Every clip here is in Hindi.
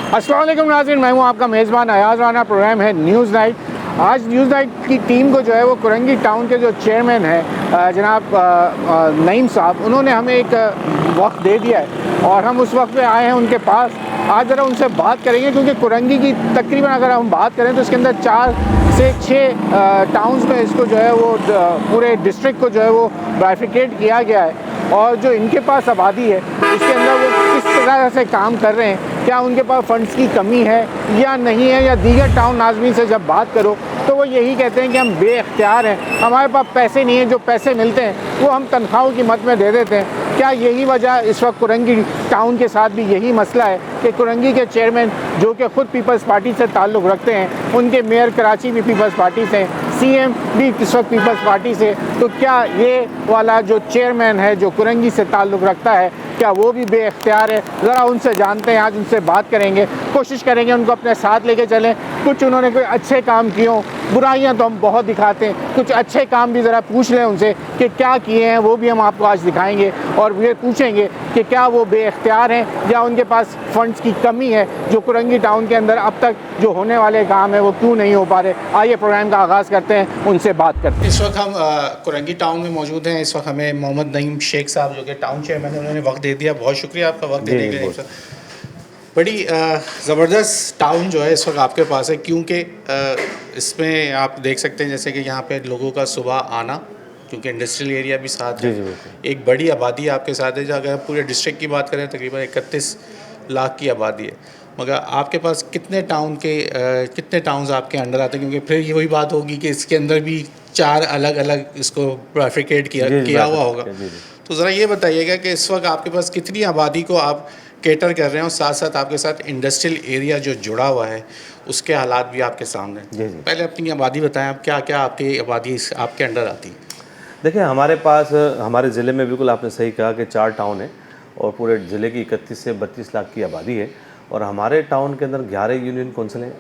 अस्सलाम वालेकुम नाज़रीन, मैं हूं आपका मेज़बान अयाज़ राना। प्रोग्राम है न्यूज़ नाइट। आज न्यूज़ नाइट की टीम को जो है वो कुरंगी टाउन के जो चेयरमैन हैं जनाब नईम साहब, उन्होंने हमें एक वक्त दे दिया है और हम उस वक्त पे आए हैं उनके पास। आज ज़रा उनसे बात करेंगे क्योंकि कुरंगी की तकरीबन अगर हम बात करें तो इसके अंदर 4 से 6 टाउन्स में इसको जो है वो पूरे डिस्ट्रिक्ट को जो है वो बाइफिकेट किया गया है और जो इनके पास आबादी है उसके अंदर वो किस तरह से काम कर रहे हैं, क्या उनके पास फंड्स की कमी है या नहीं है, या दीगर टाउन नाज़मीन से जब बात करो तो वो यही कहते हैं कि हम बेइख्तियार हैं, हमारे पास पैसे नहीं हैं, जो पैसे मिलते हैं वो हम तनख्वाहों की मद में दे देते हैं। क्या यही वजह इस वक्त कुरंगी टाउन के साथ भी यही मसला है कि कुरंगी के चेयरमैन जो कि ख़ुद पीपल्स पार्टी से ताल्लुक़ रखते हैं, उनके मेयर कराची भी पीपल्स पार्टी से, सीएम भी इस वक्त पीपल्स पार्टी से, तो क्या ये वाला जो चेयरमैन है जो कुरंगी से ताल्लुक़ रखता है क्या वो भी बेइख्तियार है? ज़रा उनसे जानते हैं, आज उनसे बात करेंगे, कोशिश करेंगे उनको अपने साथ लेके चलें। कुछ उन्होंने कोई अच्छे काम किए हों, बुराइयां तो हम बहुत दिखाते हैं, कुछ अच्छे काम भी ज़रा पूछ लें उनसे कि क्या किए हैं, वो भी हम आपको आज दिखाएंगे और ये पूछेंगे कि क्या वो बेइख्तियार हैं या उनके पास फ़ंड्स की कमी है, जो कुरंगी टाउन के अंदर अब तक जो होने वाले काम है वो क्यों नहीं हो पा रहे। आइए प्रोग्राम का आगाज़ करते हैं, उनसे बात करते हैं। इस वक्त हम कुरंगी टाउन में मौजूद हैं। इस वक्त हमें मोहम्मद नईम शेख साहब जो कि टाउन चेयरमैन है, उन्होंने वक्त दे दिया। बहुत शुक्रिया आपका वक्त देने के लिए। बड़ी ज़बरदस्त टाउन जो है इस वक्त आपके पास है, क्योंकि इसमें आप देख सकते हैं जैसे कि यहाँ पे लोगों का सुबह आना, क्योंकि इंडस्ट्रियल एरिया भी साथ है, एक बड़ी आबादी आपके साथ है। जो अगर पूरे डिस्ट्रिक्ट की बात करें तकरीबन 31 लाख की आबादी है, मगर आपके पास कितने कितने टाउन्स आपके अंडर आते हैं? क्योंकि फिर ये वही बात होगी कि इसके अंदर भी 4 अलग अलग इसको ट्रैफिकेट किया हुआ होगा। तो ज़रा ये बताइएगा कि इस वक्त आपके पास कितनी आबादी को आप केटर कर रहे हैं और साथ साथ आपके साथ इंडस्ट्रियल एरिया जो जुड़ा हुआ है उसके हालात भी आपके सामने। पहले अपनी आबादी बताएं, आप क्या क्या आपकी आबादी आपके अंडर आती है? देखिए, हमारे पास हमारे ज़िले में बिल्कुल आपने सही कहा कि 4 टाउन है और पूरे ज़िले की 31 से 32 लाख की आबादी है और हमारे टाउन के अंदर 11 यूनियन कौंसिल हैं।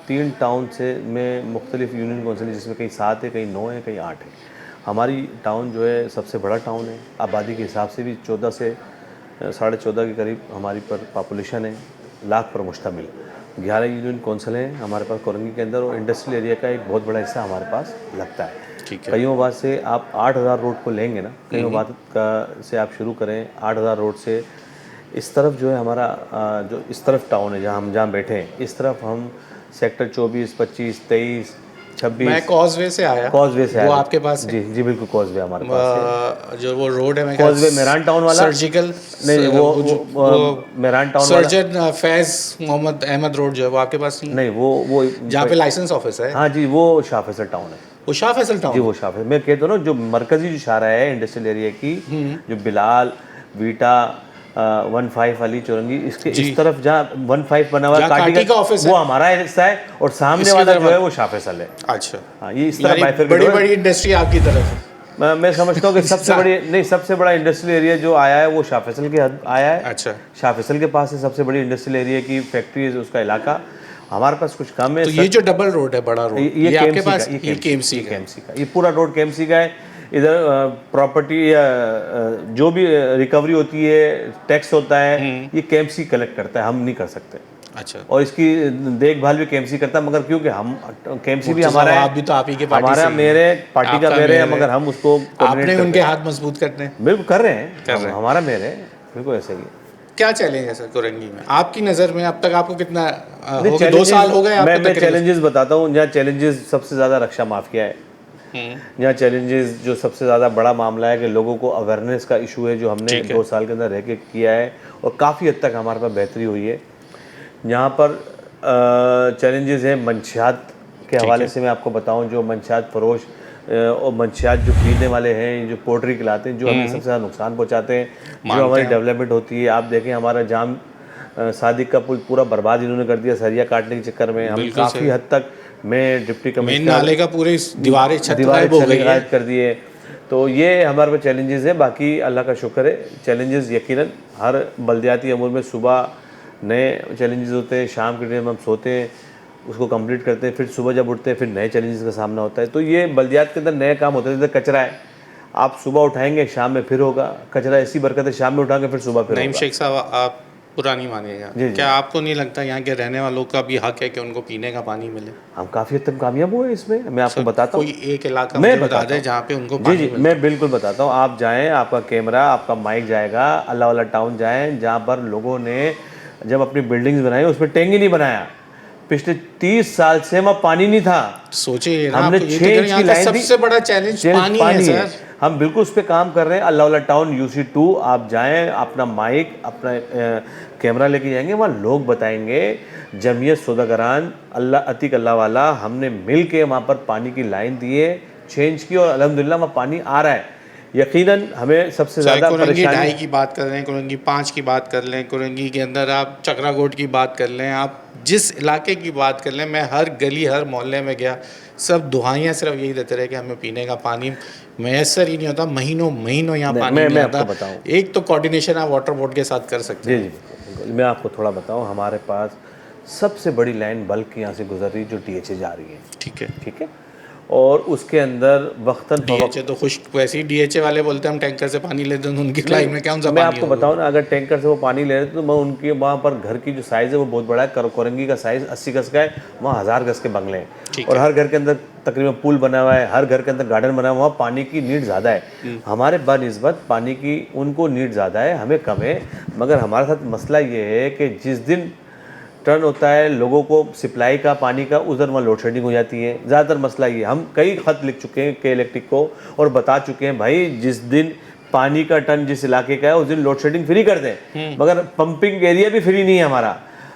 तीन टाउन से में मुख्तलिफ यूनियन कौंसिल है, जिसमें कहीं 7 है, कहीं 9 है, कहीं 8 है। हमारी टाउन जो है सबसे बड़ा टाउन है, आबादी के हिसाब से भी 14 से 14.5 के करीब हमारी पर पॉपुलेशन है, लाख पर मुश्तमिल। 11 यूनियन कौंसिल हैं हमारे पास कुरंगी के अंदर और इंडस्ट्रियल एरिया का एक बहुत बड़ा हिस्सा हमारे पास लगता है। कईयों बात से आप 8000 रोड को लेंगे ना, कईयों बात का से आप शुरू करें 8000 रोड से इस तरफ जो है हमारा जो इस तरफ टाउन है जहाँ बैठे हैं, इस तरफ हम सेक्टर 24, 25, 23, 26। मैं कॉजवे से आया। कॉजवे से वो आपके पास है? जी बिल्कुल, कॉजवे हमारे पास है। जो वो रोड है कॉजवे मेरान टाउन वाला सर्जिकल नहीं, वो मेरान टाउन वाला सर्जन फैज मोहम्मद अहमद रोड जो है वो आपके पास नहीं, वो जहाँ पे लाइसेंस ऑफिस है। हाँ जी, वो शाह फैसल टाउन है। वो शाह फैसल टाउन जी, वो शाह फैसल, मैं कहता हूँ ना, जो मरकजी जो शाहरा है इंडस्ट्रियल एरिया की, जो बिलाल वीटा 15 वाली चौरंगी, इसके इस तरफ जहाँ 15 बना हुआ काटी का ऑफिस है, वो हमारा हिस्सा है और सामने वाला जो है वो शाह फैसल है। अच्छा, हाँ, ये इस तरह बड़ी इंडस्ट्री आपकी तरफ। मैं समझता हूँ कि सबसे बड़ा इंडस्ट्रियल एरिया जो आया है वो शाह फैसल के आया है। अच्छा, शाह फैसल के पास है सबसे बड़ी इंडस्ट्रियल एरिया की फैक्ट्री है, उसका इलाका। हमारे पास कुछ कम है। तो ये जो डबल रोड है, बड़ा रोड, ये आपके पास, ये केएमसी का, ये पूरा रोड केएमसी का है। इधर प्रॉपर्टी या जो भी रिकवरी होती है, टैक्स होता है, ये केएमसी कलेक्ट करता है, हम नहीं कर सकते। अच्छा, और इसकी देखभाल भी केएमसी करता है, मगर क्योंकि हम केएमसी भी हमारा है, आप भी तो आप ही के पार्टी हमारा मेरे पार्टी का मेरे है, मगर हम उसको आपने उनके हाथ मजबूत करते हैं। बिल्कुल कर रहे हैं, हमारा मेरे है, बिल्कुल ऐसे ही। क्या चैलेंज है सर कुरंगी में आपकी नज़र में? अब तक आपको कितना 2 साल हो गए? मैं चैलेंजेस बताता हूँ। जहाँ चैलेंजेस सबसे ज़्यादा रक्षा माफिया है, यहाँ चैलेंजेस जो सबसे ज़्यादा बड़ा मामला है कि लोगों को अवेयरनेस का इशू है, जो हमने 2 साल के अंदर रह के किया है और काफ़ी हद तक हमारे पास बेहतरी हुई है। यहाँ पर चैलेंजेस हैं मंशियात के हवाले से। मैं आपको बताऊँ, जो मंशियात फरोश और मंशियात जो खरीदने वाले हैं, जो पोल्ट्री खिलाते हैं, जो हमें सबसे ज़्यादा नुकसान पहुँचाते हैं, जो हमारी डेवलपमेंट होती है। आप देखें हमारा जाम सादिक का पुल पूरा बर्बाद इन्होंने कर दिया सरिया काटने के चक्कर में। हम काफ़ी हद तक, मैं डिप्टी कमिश्नर, नाले का पूरे दीवारें गायब कर दिए। तो ये हमारे पास चैलेंजेस है। बाकी अल्लाह का शुक्र है, चैलेंजेस यकीनन हर बल्दियाती अमूर में सुबह नए चैलेंजेस होते हैं, शाम के टाइम हम सोते हैं, उसको कंप्लीट करते हैं, फिर सुबह जब उठते हैं फिर नए चैलेंजेस का सामना होता है। तो ये बल्दियात के अंदर नए काम होते हैं। जैसे कचरा है, आप सुबह उठाएंगे शाम में फिर होगा, कचरा ऐसी बरकत है, शाम में उठाएंगे फिर सुबह फिर नईम शेख साहब, आप पुरानी मानिएगा। जी, जी। क्या आपको नहीं लगता यहाँ के रहने वालों का भी हक है कि उनको पीने का पानी मिले? हम काफ़ी हद तक कामयाब हुए इसमें, मैं आपको सर, बताता हूँ। कोई एक इलाका मैं मुझे बता बताता दें हूँ। जहाँ पे उनको जी, पानी जी, मिलता मैं बिल्कुल बताता हूँ। आप जाएँ, आपका कैमरा, आपका माइक जाएगा, अल्लाह वाला टाउन जाएँ, जहाँ पर लोगों ने जब अपनी बिल्डिंग्स बनाई, उसमें टैंक ही नहीं बनाया। पिछले 30 साल से वहाँ पानी नहीं था। सोचिए ना, हमने आपको ये 6 तो कह रहे इंच हैं की यहाँ का लाइन दी, सबसे बड़ा चैलेंज पानी है है। सर। हम बिल्कुल उस पे काम कर रहे हैं। अल्लाह वाला टाउन UC2, आप जाएँ, अपना माइक, अपना कैमरा लेके जाएंगे, वहाँ लोग बताएंगे, जमीयत सौदागरान अल्लाह अतीक अल्लाह वाला, हमने मिल के वहाँ पर पानी की लाइन दी है, 6 इंच की, और अल्हम्दुलिल्लाह वहाँ पानी आ रहा है। यकीनन हमें सबसे चाहे ज़्यादा कुरंगी परेशानी 2.5 की बात कर लें, कुरंगी 5 की बात कर लें, कुरंगी के अंदर आप चक्राकोट की बात कर लें, आप जिस इलाके की बात कर लें, मैं हर गली हर मोहल्ले में गया, सब दुआएं सिर्फ यही देते रहे कि हमें पीने का पानी मैसर ही नहीं होता। महीनों महीनों यहाँ नहीं, पानी नहीं मैं आता। आपको बताऊँ। एक तो कोऑर्डिनेशन आप वाटर बोर्ड के साथ कर सकते जी, हैं। जी, बिल्कुल, बिल्कुल। मैं आपको थोड़ा बताऊँ, हमारे पास सबसे बड़ी लाइन बल्क यहाँ से गुजर रही, जो DHA जा रही है, ठीक है। ठीक है? और उसके अंदर वक्तन DHA तो खुश्क, वैसे ही DHA वाले बोलते हैं हम टैंकर से पानी लेते हैं, तो उनकी लाइन में कौन सा मैं पानी आपको होगा? बताऊं ना, अगर टैंकर से वो पानी ले रहे थे तो मैं उनके वहाँ पर घर की जो साइज़ है वो बहुत बड़ा है। कोरंगी का साइज़ 80 गज का है, वहाँ 1000 गज के बंगले हैं, ठीक और है। हर घर के अंदर तकरीबन पूल बना हुआ है, हर घर के अंदर गार्डन बना हुआ है। वहाँ पानी की नीड ज़्यादा है, हमारे बनिस्बत पानी की उनको नीड ज़्यादा है, हमें कम है। मगर हमारे साथ मसला ये है कि जिस दिन टर्न होता है लोगों को सप्लाई का पानी का, उस दिन वहाँ लोड शेडिंग हो जाती है। ज़्यादातर मसला ये, हम कई खत लिख चुके हैं के इलेक्ट्रिक को और बता चुके हैं, भाई जिस दिन पानी का टर्न जिस इलाके का है उस दिन लोड शेडिंग फ्री कर दें। मगर पंपिंग एरिया भी फ्री नहीं है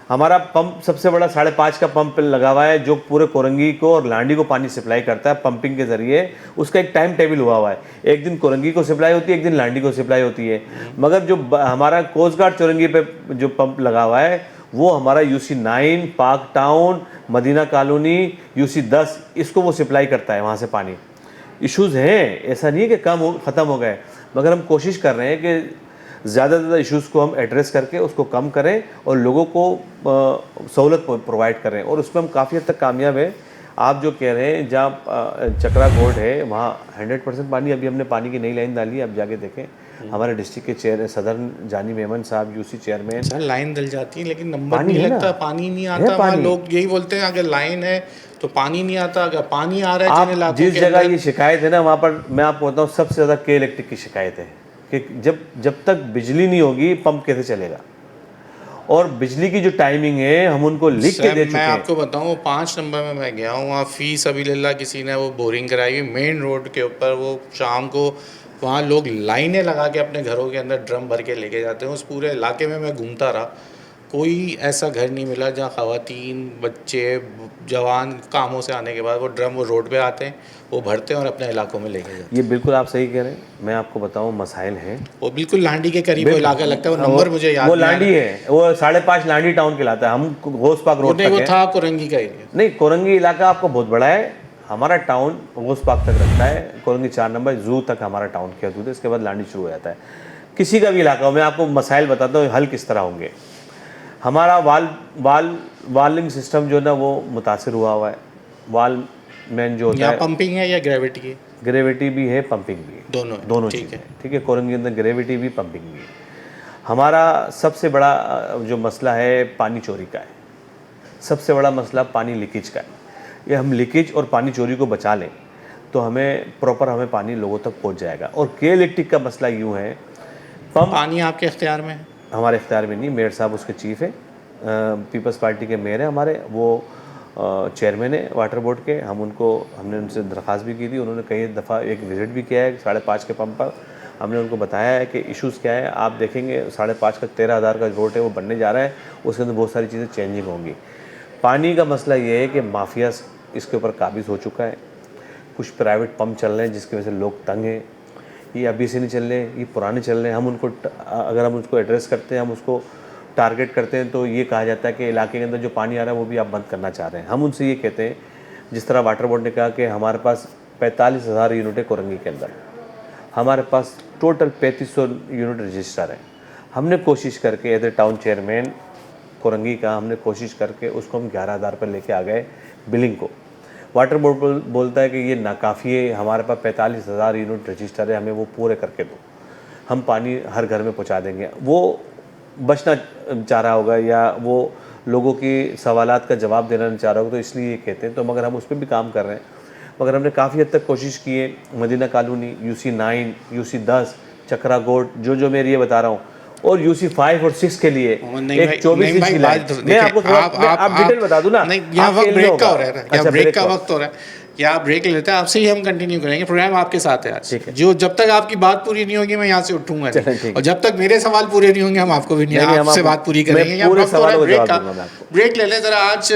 हमारा पंप सबसे बड़ा 5.5 का पंप लगा हुआ है, जो पूरे कोरंगी को और लांडी को पानी सप्लाई करता है पंपिंग के ज़रिए। उसका एक टाइम टेबल हुआ है, एक दिन कोरंगी को सप्लाई होती है, एक दिन लांडी को सप्लाई होती है। मगर जो हमारा कोस्ट गार्ड चौरंगी पे जो पंप लगा हुआ है, वो हमारा UC9, park town, Medina colony, UC10, इसको वो सप्लाई करता है वहाँ से पानी। इश्यूज़ हैं, ऐसा नहीं है कि ख़त्म हो गए, मगर हम कोशिश कर रहे हैं कि ज़्यादा से ज़्यादा इश्यूज़ को हम एड्रेस करके उसको कम करें और लोगों को सहूलत प्रोवाइड करें, और उसमें हम काफ़ी हद तक कामयाब हैं। आप जो कह रहे हैं, जहाँ चक्राकोट है वहाँ 100% पानी, अभी हमने पानी की नई लाइन डाली है, आप जाके देखें। हमारे डिस्ट्रिक्ट के सदर जानी मेमन साहब, UC चेयरमैन। सर लाइन डल जाती है लेकिन नंबर पानी नहीं है ना? लगता, पानी नहीं है आता। वहाँ पानी। लोग यही बोलते हैं अगर लाइन है तो पानी नहीं आता, अगर पानी आ रहा है जिन आप इलाकों जिस के जगह अंदर। ये शिकायत है ना, वहाँ पर मैं आपको बताऊँ सबसे ज़्यादा के इलेक्ट्रिक की शिकायत है कि जब तक बिजली नहीं होगी पंप कैसे चलेगा। और बिजली की जो टाइमिंग है हम उनको लिख के सर दे चुके मैं हैं। आपको बताऊँ 5 नंबर में मैं गया हूँ, वहाँ फी सबीलिल्लाह किसी ने वो बोरिंग कराई हुई मेन रोड के ऊपर। वो शाम को वहाँ लोग लाइनें लगा के अपने घरों के अंदर ड्रम भर के लेके जाते हैं। उस पूरे इलाके में मैं घूमता रहा, कोई ऐसा घर नहीं मिला जहाँ ख़वातीन, बच्चे, जवान कामों से आने के बाद वो ड्रम वो रोड पे आते हैं, वो भरते हैं और अपने इलाकों में लेके जाते हैं। ये बिल्कुल आप सही कह रहे हैं। मैं आपको बताऊँ मसाइल हैं। वो बिल्कुल लांडी के करीब वो इलाका लगता है, वो नंबर मुझे याद वो नहीं आ लांडी रहा। है, वो 5.5 लांडी टाउन कहलाता है। हम गोस पार्क रोड नहीं, तक वो है। था कुरंगी का एरिया। नहीं, कोरंगी इलाका आपको बहुत बड़ा है। हमारा टाउन गोस पार्क तक रखता है, कोरंगी 4 नंबर जू तक हमारा टाउन की हदूद है। इसके बाद लांडी शुरू हो जाता है। किसी का भी इलाका हो, मैं आपको मसाइल बताता हूँ हल किस तरह होंगे। हमारा वालिंग सिस्टम जो है ना वो मुतासिर हुआ है। वाल मैन जो होता यहाँ है, पंपिंग है या ग्रेविटी है? ग्रेविटी भी है, पंपिंग भी है, दोनों है, दोनों ठीक चीज़ें है। हैं, ठीक है। कोरंगी के अंदर ग्रेविटी भी, पंपिंग भी है। हमारा सबसे बड़ा जो मसला है पानी चोरी का है, सबसे बड़ा मसला पानी लीकेज का है। ये हम लीकेज और पानी चोरी को बचा लें तो हमें पानी लोगों तक पहुंच जाएगा। और के इलेक्ट्रिक का मसला यूँ है, पंप पानी आपके इख्तियार में है? हमारे इख्तियार में नहीं, मेयर साहब उसके चीफ़ है, पीपल्स पार्टी के मेयर हैं हमारे, वो चेयरमैन है वाटर बोर्ड के। हमने उनसे दरख्वास्त भी की थी, उन्होंने कई दफ़ा एक विज़िट भी किया है 5.5 के पंप पर। हमने उनको बताया है कि इश्यूज़ क्या है। आप देखेंगे 5.5 का 13,000 का रोड है वो बनने जा रहा है, उसके अंदर बहुत सारी चीज़ें चेंजिंग होंगी। पानी का मसला ये है कि माफिया इसके ऊपर काबिज़ हो चुका है। कुछ प्राइवेट पंप चल रहे हैं जिसकी वजह से लोग तंग हैं। ये अभी से नहीं चल रहे, ये पुराने चल रहे हैं। अगर हम उसको एड्रेस करते हैं, हम उसको टारगेट करते हैं, तो ये कहा जाता है कि इलाके के अंदर जो पानी आ रहा है वो भी आप बंद करना चाह रहे हैं। हम उनसे ये कहते हैं, जिस तरह वाटर बोर्ड ने कहा कि हमारे पास 45,000 यूनिट है कोरंगी के अंदर, हमारे पास टोटल 3500 यूनिट रजिस्टर है। हमने कोशिश करके as a town chairman Korangi का, हमने कोशिश करके उसको हम 11,000 पर लेके आ गए बिलिंग को। वाटर बोर्ड बोलता है कि ये नाकाफ़ी है, हमारे पास 45,000 यूनिट रजिस्टर है, हमें वो पूरे करके दो, हम पानी हर घर में पहुंचा देंगे। वो बचना चाह रहा होगा या वो लोगों की सवालात का जवाब देना नहीं चाह रहा होगा, तो इसलिए ये कहते हैं। तो मगर हम उस पर भी काम कर रहे हैं, मगर हमने काफ़ी हद तक कोशिश की है। मदीना कॉलोनी, UC9, UC10, चक्रा गोट, जो मैं ये बता रहा हूँ, और UC5 और 6 के लिए एक 24 इंच की लाइन। मैं आपको थोड़ा आप डिटेल बता दूं ना। नहीं, यहाँ वक्त ब्रेक का हो रहा है ना, अच्छा, यहाँ ब्रेक का वक्त हो रहा है, या आप ब्रेक लेते हैं, आपसे ही हम कंटिन्यू करेंगे। प्रोग्राम आपके साथ है आज, जो जब तक आपकी बात पूरी नहीं होगी मैं यहाँ से उठूंगा नहीं, और जब तक मेरे सवाल पूरे नहीं होंगे हम आपको भी नहीं आपसे बात पूरी करेंगे। ब्रेक ले लें ज़रा। आज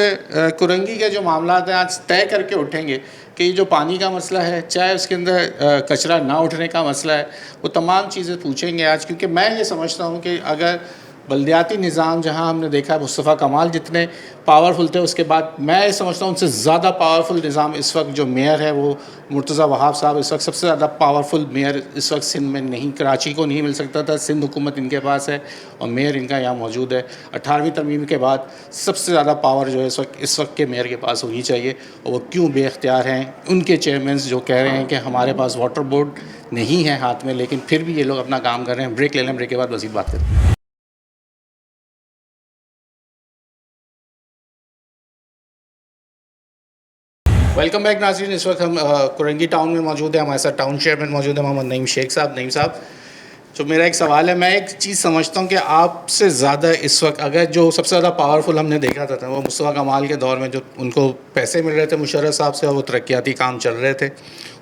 कुरंगी के जो मामला हैं आज तय करके उठेंगे कि जो पानी का मसला है, चाहे उसके अंदर कचरा ना उठने का मसला है, वो तमाम चीज़ें पूछेंगे आज। क्योंकि मैं ये समझता हूँ कि अगर बल्दियाती निज़ाम, जहाँ हमने देखा है मुस्तफ़ा कमाल जितने पावरफुल थे, उसके बाद मैं ये समझता हूँ उनसे ज़्यादा पावरफुल निज़ाम इस वक्त जो मेयर है वो मुर्तज़ा वहाब साहब इस वक्त सबसे ज़्यादा पावरफुल मेयर इस वक्त सिंध में नहीं, कराची को नहीं मिल सकता था। सिंध हुकूमत इनके पास है और मेयर इनका यहाँ मौजूद है। 18वीं तरमीम के बाद सबसे ज़्यादा पावर जो है इस वक्त के मेयर के पास होनी चाहिए, और वो क्यों बेख्तियार हैं। उनके चेयरमैन जो कह रहे हैं कि हमारे पास वाटर बोर्ड नहीं है हाथ में, लेकिन फिर भी ये लोग अपना काम कर रहे हैं। ब्रेक ले लें, ब्रेक के बाद मज़ीद बात करें। वेलकम बैक नाज़रीन। इस वक्त हम कुरंगी टाउन में मौजूद है, हमारे साथ टाउन चेयरमैन मौजूद है मोहम्मद नईम शेख साहब। नईम साहब, जो मेरा एक सवाल है, मैं एक चीज़ समझता हूँ कि आपसे ज़्यादा इस वक्त अगर जो सबसे ज़्यादा पावरफुल हमने देखा था वो मुस्तफ़ा कमाल के दौर में, जो उनको पैसे मिल रहे थे मुशर्रफ साहब से और वो तरक्याती काम चल रहे थे,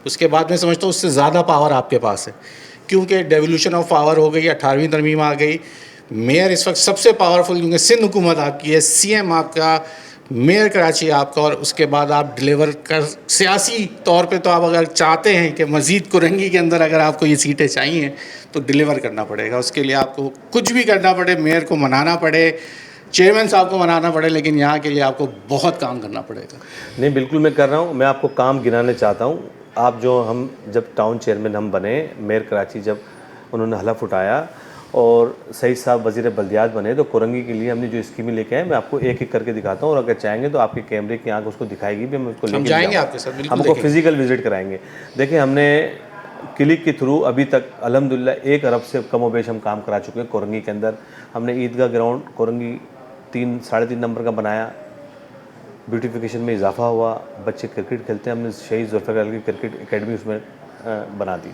उसके बाद मैं समझता हूँ उससे ज़्यादा पावर आपके पास है, क्योंकि डेवोल्यूशन ऑफ पावर हो गई, 18वीं तरमीम आ गई। मेयर इस वक्त सबसे पावरफुल, क्योंकि सिंध हुकूमत आपकी है, CM आपका, मेयर कराची आपका, और उसके बाद आप डिलीवर कर सियासी तौर पे तो आप अगर चाहते हैं कि मज़ीद कुरंगी के अंदर अगर आपको ये सीटें चाहिए तो डिलीवर करना पड़ेगा। उसके लिए आपको कुछ भी करना पड़े, मेयर को मनाना पड़े, चेयरमैन साहब को मनाना पड़े, लेकिन यहाँ के लिए आपको बहुत काम करना पड़ेगा। नहीं, बिल्कुल मैं कर रहा हूँ। मैं आपको काम गिनाने चाहता हूँ। आप जो हम जब टाउन चेयरमैन हम बने, मेयर कराची जब उन्होंने हलफ उठाया और सईद साहब वज़ीर बल्दियात बने, तो कुरंगी के लिए हमने जो स्कीमें लेके आए, मैं आपको एक एक करके दिखाता हूँ, और अगर चाहेंगे तो आपके कैमरे की आंख उसको दिखाएगी भी, हम उसको लेके जाएंगे आपके साथ, बिल्कुल हमको फिजिकल विजिट कराएंगे। देखिए, हमने क्लिक के थ्रू अभी तक अल्हम्दुलिल्लाह 1 अरब से कम बेश हम काम करा चुके हैं कुरंगी के अंदर। हमने ईदगाह ग्राउंड कुरंगी 3-3.5 नंबर का बनाया, ब्यूटिफिकेशन में इजाफा हुआ, बच्चे क्रिकेट खेलते हैं, हमने शहीद जुल्फ़िकार की क्रिकेट एकेडमी उसमें बना दी।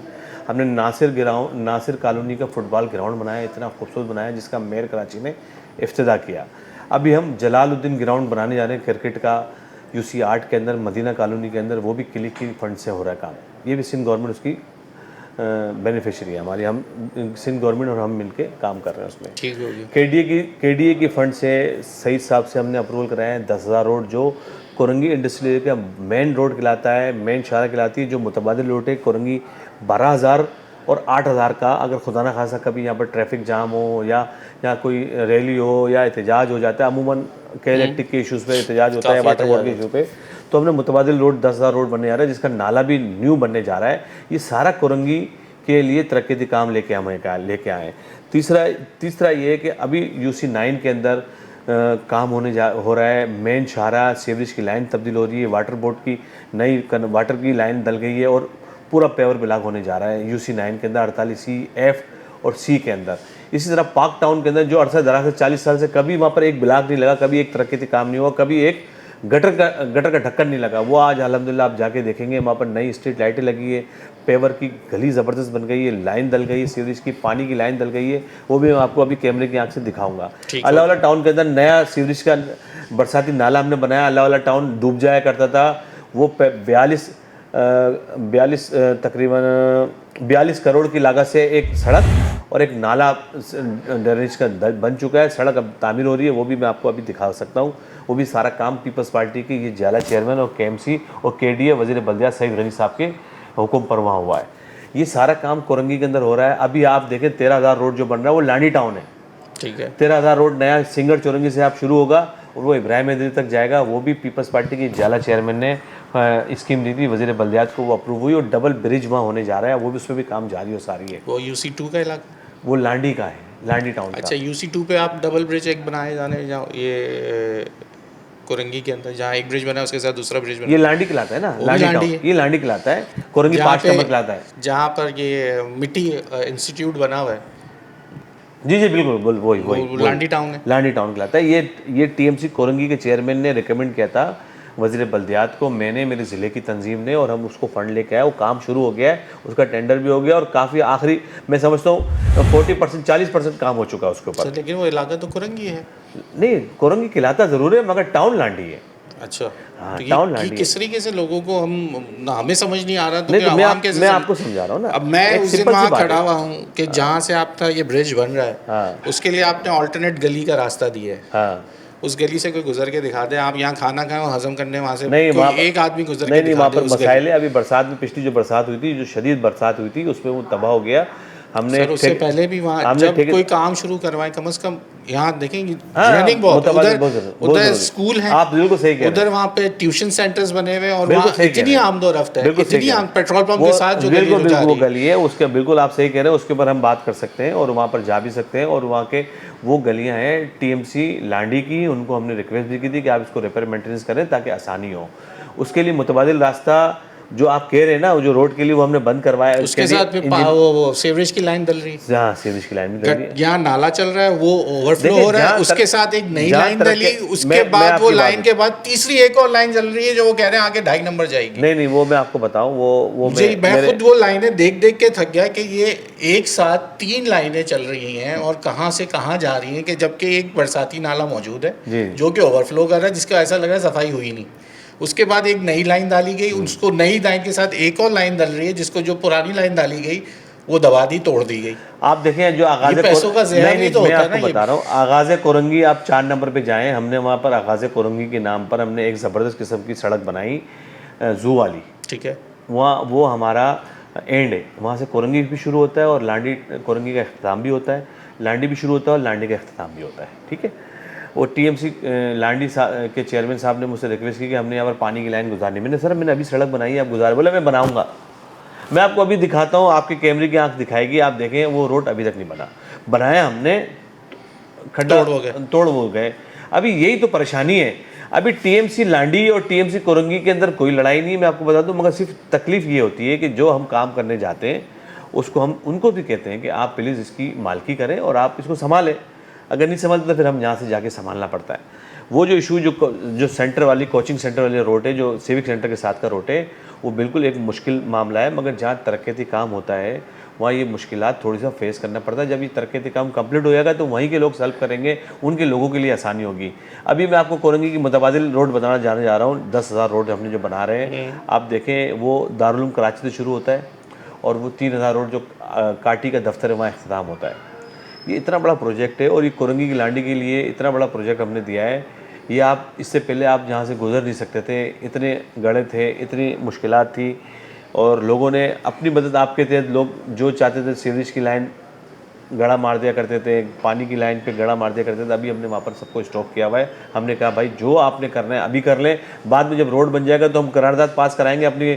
हमने नासिर कॉलोनी का फुटबॉल ग्राउंड बनाया, इतना खूबसूरत बनाया जिसका मेयर कराची ने इफ्तिदा किया। अभी हम जलालुद्दीन ग्राउंड बनाने जा रहे हैं क्रिकेट का UC8 के अंदर, मदीना कॉलोनी के अंदर, वो भी क्लिक की फ़ंड से हो रहा है काम। ये भी सिंध गवर्नमेंट उसकी बेनिफिशरी है हमारी, हम सिंध गवर्नमेंट और हम मिलके काम कर रहे हैं उसमें। ठीक हो गया। KDA की फ़ंड से सईद साहब से हमने अप्रूवल कराया है 10,000 रोड, जो कुरंगी इंडस्ट्रियल एरिया का मेन रोड कहलाता है, मेन शारा कहलाती है, जो मुतबादिल रोड है कुरंगी 12,000 और 8,000 का। अगर खुदा ना खासा कभी यहाँ पर ट्रैफिक जाम हो या कोई रैली हो या एहतजाज हो जाता है, अमूमन के इलेक्ट्रिक के इशूज़ पे एहतजाज होता है, वाटर बोर्ड के इशू पे, तो हमने मुतबादिल रोड 10,000 रोड बनने जा रहा है, जिसका नाला भी न्यू बनने जा रहा है। ये सारा कुरंगी के लिए तरक्की काम लेके आए। तीसरा ये है कि अभी UC9 के अंदर काम हो रहा है। मेन शाहरा सीवरेज की लाइन तब्दील हो रही है, वाटर बोर्ड की नई वाटर की लाइन डल गई है और पूरा पेवर ब्लॉक होने जा रहा है UC9 के अंदर 48C, F और C के अंदर। इसी तरह पाक टाउन के अंदर जो अरसा दराज से 40 साल से कभी वहाँ पर एक ब्लॉक नहीं लगा, कभी एक तरक्की काम नहीं हुआ, कभी एक गटर का ढक्कन नहीं लगा, वो आज अल्हम्दुलिल्लाह आप जाके देखेंगे वहाँ पर नई स्ट्रीट लाइटें लगी है, पेवर की गली ज़बरदस्त बन गई है, लाइन डल गई है, सीवरेज की पानी की लाइन डल गई है, वो भी मैं आपको अभी कैमरे की आंख से दिखाऊंगा। अल्लाह वाला टाउन के अंदर नया सीवरेज का बरसाती नाला हमने बनाया। अल्लाह वाला टाउन डूब जाया करता था, वो 42 करोड़ की लागत से एक सड़क और एक नाला ड्रेनेज का बन चुका है। सड़क अब तामीर हो रही है, वो भी मैं आपको अभी दिखा सकता हूँ। वो भी सारा काम पीपल्स पार्टी की ये जिला चेयरमैन और KMC और KDA वज़ीर बल्दियात सईद गनी साहब के हुक्म पर वहाँ हुआ है। ये सारा काम कुरंगी के अंदर हो रहा है। अभी आप देखें 13,000 रोड जो बन रहा है वो लांडी टाउन है, ठीक है। 13,000 रोड नया सिंगर चौरंगी से आप शुरू होगा और वो इब्राहिम हैदरी तक जाएगा। वो भी पीपल्स पार्टी की जिला चेयरमैन ने स्कीम दी थी, वज़ीर बल्दियात को वो अप्रूव हुई और डबल ब्रिज वहाँ होने जा रहा है, वो भी उसमें भी काम जारी हो सारी है। वो UC2 का इलाका, वो लांडी का है, लांडी टाउन। अच्छा, UC2 पे आप डबल ब्रिज एक बनाए जाने, जहाँ ये कुरंगी के अंदर जहाँ एक ब्रिज बना है उसके साथ दूसरा ब्रिज बना, ये लांडी कहलाता है ना, लांडी ये लांडी कहलाता है, कुरंगी 5 नंबर कहलाता है, जहाँ पर ये मिट्टी इंस्टीट्यूट बना हुआ है। जी जी बिल्कुल वही लांडी टाउन है। लांडी टाउन कहलाता है। ये टीएमसी कोरंगी के चेयरमैन ने रिकमेंड किया था वज़ीर बल्दियात को, मैंने, मेरे ज़िले की तंजीम ने, और हम उसको फ़ंड लेके आए। वो काम शुरू हो गया है, उसका टेंडर भी हो गया और काफ़ी आखिरी मैं समझता हूँ 40% 40% काम हो चुका है उसके ऊपर। लेकिन वो इलाका तो कुरंगी है। नहीं, कोरंगी कहलाता ज़रूर है मगर टाउन लांडी है। अच्छा, हाँ, तो टाउन ये लांडी किस तरीके से लोगों को हमें समझ नहीं आ रहा, तो नहीं, फिर तो आवाम कैसे मैं आपको समझा रहा हूँ ना। अब मैं एक उस दिन सिंपल सी वहाँ बात खड़ा है। हुआ हूँ कि जहाँ से आपका ये ब्रिज बन रहा है, हाँ उसके लिए आपने ऑल्टरनेट गली का रास्ता दिया है। हाँ उस गली से कोई गुजर के दिखा दे, आप यहाँ खाना खाएं और हजम करने वहाँ से नहीं, वहाँ कोई एक आदमी गुजर नहीं के नहीं, दिखा वहाँ दे पर उस गली। मसाइल है। अभी बरसात में, पिछली जो बरसात हुई थी, जो शदीद बरसात हुई थी, उसमें वो तबाह हो गया। हमने सर उससे पहले भी वहाँ जब कोई काम शुरू करवाएं, कम से कम यहाँ देखेंगे ड्रेनिंग बहुत है, उधर स्कूल है, आप बिल्कुल सही कह रहे हैं। उधर वहाँ पे ट्यूशन सेंटर्स बने हुए हैं और बिल्कुल वहाँ सही कह इतनी रहे हैं। आमदोरफ्त है, बिल्कुल सही इतनी कह रहे हैं। पेट्रोल पंप के साथ जो गली बिल्कुल जा वो रही है। गली है, उसके बिल्कुल आप सही कह रहे हैं, उसके ऊपर हम बात कर सकते हैं और वहाँ पर जा भी सकते हैं। और वहाँ के वो गलियाँ हैं टीएमसी लांडी की, उनको हमने रिक्वेस्ट भी की थी कि आप इसको रिपेयर मेंटेनेंस करें ताकि आसानी हो। उसके लिए मुतबादिल रास्ता जो आप कह रहे हैं ना, वो जो रोड के लिए वो हमने बंद करवाया है, उसके साथ में वो सीवरेज की लाइन डल रही है। हाँ, सीवरेज की लाइन भी डली है। यहाँ नाला चल रहा है, वो ओवरफ्लो हो रहा है, उसके साथ एक नई लाइन डली, उसके बाद वो लाइन के बाद तीसरी एक और लाइन चल रही है जो वो कह रहे हैं आगे 2.5 नंबर जाएगी। नहीं, वो मैं आपको बताऊं, वो मैं खुद वो लाइनें देख देख के थक गया कि ये एक साथ 3 लाइनें चल रही हैं और कहाँ से कहाँ जा रही हैं, कि जबकि एक बरसाती नाला मौजूद है जो कि ओवरफ्लो कर रहा है, जिसका ऐसा लग रहा है सफाई हुई नहीं। उसके बाद एक नई लाइन डाली गई, उसको नई लाइन के साथ एक और लाइन डल रही है, जिसको जो पुरानी लाइन डाली गई वो दबा दी, तोड़ दी गई। आप देखें जो आगाज़ पैसों का ज़िया भी तो मैं होता है आपको ना। बता रहा हूँ, आगाज़ कोरंगी आप 4 नंबर पे जाएं, हमने वहाँ पर आगाज़ कोरंगी के नाम पर हमने एक ज़बरदस्त किस्म की सड़क बनाई, जू वाली। ठीक है, वहाँ वो हमारा एंड है, वहाँ से कोरंगी भी शुरू होता है और लांडी कोरंगी का अख्ताम भी होता है, लांडी भी शुरू होता है और लांडी का अख्ताम भी होता है। ठीक है, वो टीएमसी लांडी के चेयरमैन साहब ने मुझसे रिक्वेस्ट की कि हमने यहाँ पर पानी की लाइन गुजारनी। मैंने अभी सड़क बनाई है, आप गुजार। बोले मैं बनाऊंगा, मैं आपको अभी दिखाता हूँ, आपके कैमरे की आंख दिखाएगी, आप देखें वो रोड अभी तक नहीं बनाया हमने, खड्डा तोड़ हो गए। अभी यही तो परेशानी है। अभी टीएमसी लांडी और टीएमसी कोरंगी के अंदर कोई लड़ाई नहीं है, मैं आपको बता दूं, मगर सिर्फ तकलीफ ये होती है कि जो हम काम करने जाते हैं उसको हम उनको भी कहते हैं कि आप प्लीज़ इसकी मालकी करें और आप इसको संभालें। अगर नहीं संभालते तो फिर हम यहाँ से जाके संभालना पड़ता है। वो जो इशू जो सेंटर वाली, कोचिंग सेंटर वाली रोड है, जो सिविक सेंटर के साथ का रोड है, वो बिल्कुल एक मुश्किल मामला है। मगर जहाँ तरक्याती काम होता है वहाँ ये मुश्किलात थोड़ी सा फेस करना पड़ता है। जब ये तरक्याती काम कंप्लीट हो जाएगा तो वहीं के लोग सॉल्व करेंगे, उनके लोगों के लिए आसानी होगी। अभी मैं आपको कोरंगी की मुतबादिल रोड बताना जाने जा रहा हूँ। 10,000 रोड हमने जो बना रहे हैं, आप देखें वो दारुल उलूम कराची से शुरू होता है और वो 3,000 रोड जो काटी का दफ्तर है वहाँ अख्ताम होता है। ये इतना बड़ा प्रोजेक्ट है और ये कोरंगी की लांडी के लिए इतना बड़ा प्रोजेक्ट हमने दिया है। ये आप इससे पहले आप जहाँ से गुजर नहीं सकते थे, इतने गड्ढे थे, इतनी मुश्किलात थी और लोगों ने अपनी मदद आपके तहत, लोग जो चाहते थे सीवरेज की लाइन गड़ा मार दिया करते थे, पानी की लाइन पे गड़ा मार दिया करते थे। अभी हमने वहाँ पर सबको स्टॉप किया हुआ है। हमने कहा भाई जो आपने करना है अभी कर लें, बाद में जब रोड बन जाएगा तो हम करारदाद पास कराएंगे अपनी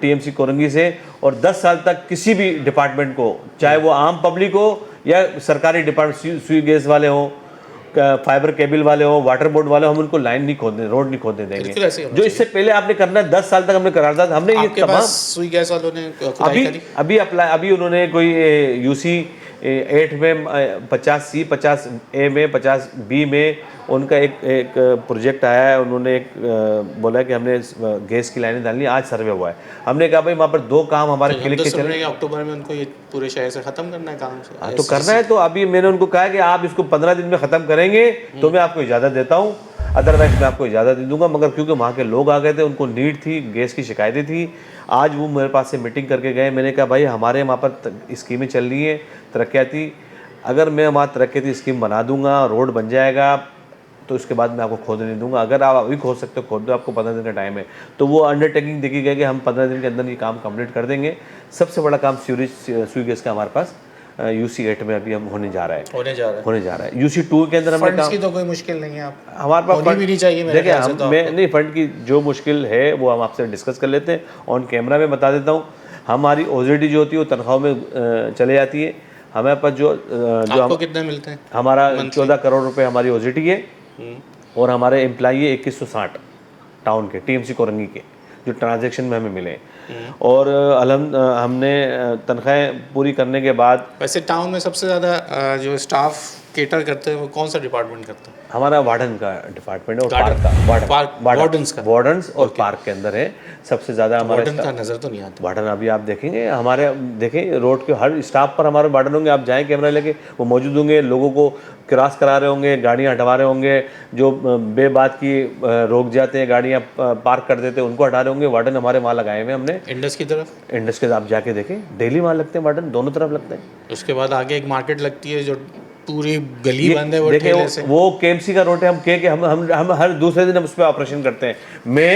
टीएमसी कोरंगी से, और 10 साल तक किसी भी डिपार्टमेंट को, चाहे वो आम पब्लिक हो या सरकारी डिपार्टमेंट, सुई गैस वाले हों, फाइबर केबल वाले हो, वाटर बोर्ड वाले, हम उनको लाइन नहीं खोदने, रोड नहीं खोदने देंगे। जो इससे पहले आपने करना है 10 साल तक हमने करारदाद, हमने ये तमाम सुई गैस वालों ने अभी उन्होंने कोई यूसी 8 में 50C 50A में 50B में उनका एक प्रोजेक्ट आया है। उन्होंने एक बोला कि हमने गैस की लाइनें डालनी, आज सर्वे हुआ है। हमने कहा भाई वहाँ पर 2 काम हमारे क्लिक के चले, अक्टूबर में उनको ये पूरे शहर से ख़त्म करना है काम से। हाँ तो करना है। तो अभी मैंने उनको कहा कि आप इसको 15 दिन में ख़त्म करेंगे तो मैं आपको इजाज़त देता हूँ, अदरवाइज मैं आपको इजाज़त दे दूंगा। मगर क्योंकि वहाँ के लोग आ गए थे, उनको नीड थी, गैस की शिकायतें थी, आज वो मेरे पास से मीटिंग करके गए। मैंने कहा भाई हमारे वहाँ पर स्कीमें चल रही हैं तरक्याती, अगर मैं वहाँ तरक्याती स्कीम बना दूंगा, रोड बन जाएगा, तो उसके बाद मैं आपको खोदने नहीं दूंगा। अगर आप अभी खोद सकते हो खोद दो, आपको 15 दिन का टाइम है। तो वो अंडरटेकिंग देखी गई कि हम 15 दिन के अंदर ये काम कंप्लीट कर देंगे। सबसे बड़ा काम सुई गैस का हमारे पास UC 8 में अभी हम होने जा रहा है। UC 2 के अंदर फंड्स की तो कोई मुश्किल नहीं है, आप हमारे पास फंड भी नहीं चाहिए मेरे ख्याल से। तो मैं नहीं, फंड की जो मुश्किल है वो हम आपसे डिस्कस कर लेते हैं, ऑन कैमरा में बता देता हूँ। हमारी OZD जो होती है वो तनख्वाह में चले जाती है। हमारे पास जो आपको कितने मिलते हैं? हमारा 14 करोड़ रुपए हमारी OZD है और हमारे एम्प्लॉई है 2160 टाउन के, टीएमसी कोरंगी के, जो ट्रांजैक्शन में हमें मिले। और हमने तनख्वाहें पूरी करने के बाद वैसे टाउन में सबसे ज़्यादा जो स्टाफ केटर करते हैं वो कौन सा डिपार्टमेंट करता है? हमारा वार्डन का डिपार्टमेंट है और पार्क का वार्डन्स का वार्डन्स और पार्क के अंदर है सबसे ज़्यादा हमारा वार्डन का नज़र तो नहीं आता। वार्डन अभी आप देखेंगे हमारे, देखें रोड के हर स्टॉप पर हमारे वार्डन होंगे, आप जाएं कैमरा लेके वो मौजूद होंगे, लोगों को क्रॉस करा रहे होंगे, गाड़ियां हटवा रहे होंगे, जो बेबात की रोक जाते हैं गाड़ियां पार्क कर देते हैं उनको हटा रहे होंगे। वार्डन हमारे वहाँ लगाए हुए हमने। इंडस की तरफ, इंडस के आप जाके देखें डेली वहाँ लगते हैं वार्डन, दोनों तरफ लगते हैं। उसके बाद आगे एक मार्केट लगती है जो पूरी गली बंद है वो ठेले से। वो केएमसी का रोड है, हम हर दूसरे दिन हम उस पर ऑपरेशन करते हैं। मैं